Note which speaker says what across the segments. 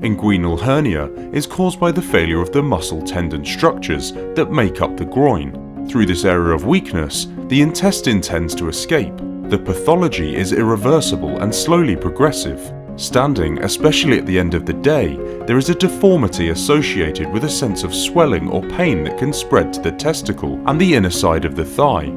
Speaker 1: Inguinal hernia is caused by the failure of the muscle tendon structures that make up the groin. Through this area of weakness, the intestine tends to escape. The pathology is irreversible and slowly progressive. Standing, especially at the end of the day, there is a deformity associated with a sense of swelling or pain that can spread to the testicle and the inner side of the thigh.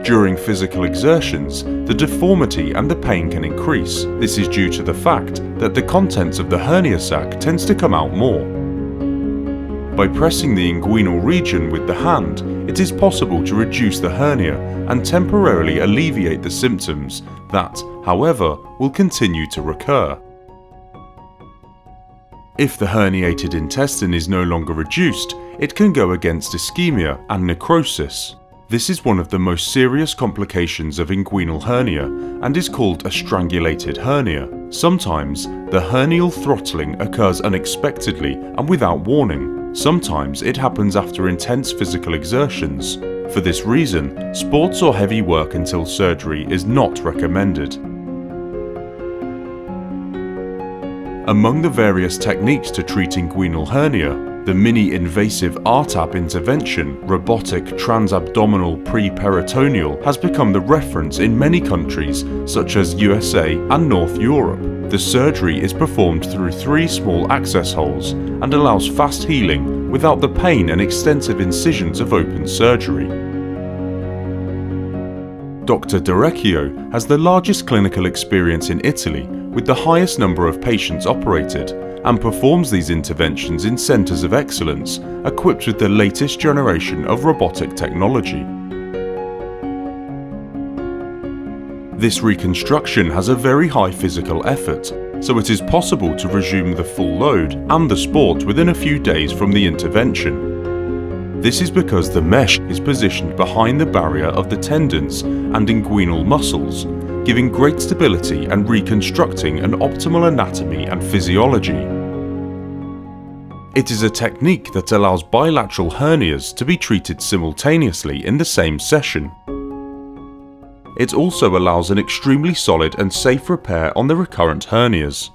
Speaker 1: During physical exertions, the deformity and the pain can increase. This is due to the fact that the contents of the hernia sac tends to come out more. By pressing the inguinal region with the hand, it is possible to reduce the hernia and temporarily alleviate the symptoms that, however, will continue to recur. If the herniated intestine is no longer reduced, it can go against ischemia and necrosis. This is one of the most serious complications of inguinal hernia and is called a strangulated hernia. Sometimes, the hernial throttling occurs unexpectedly and without warning. Sometimes it happens after intense physical exertions. For this reason, sports or heavy work until surgery is not recommended. Among the various techniques to treat inguinal hernia, the mini-invasive 𝗝𝗢𝗓 intervention, robotic transabdominal preperitoneal, has become the reference in many countries such as USA and North Europe. The surgery is performed through 3 small access holes and allows fast healing without the pain and extensive incisions of open surgery. Dr. Darecchio has the largest clinical experience in Italy with the highest number of patients operated and performs these interventions in centres of excellence equipped with the latest generation of robotic technology. This reconstruction has a very high physical effort, so it is possible to resume the full load and the sport within a few days from the intervention. This is because the mesh is positioned behind the barrier of the tendons and inguinal muscles, giving great stability and reconstructing an optimal anatomy and physiology. It is a technique that allows bilateral hernias to be treated simultaneously in the same session. It also allows an extremely solid and safe repair on the recurrent hernias.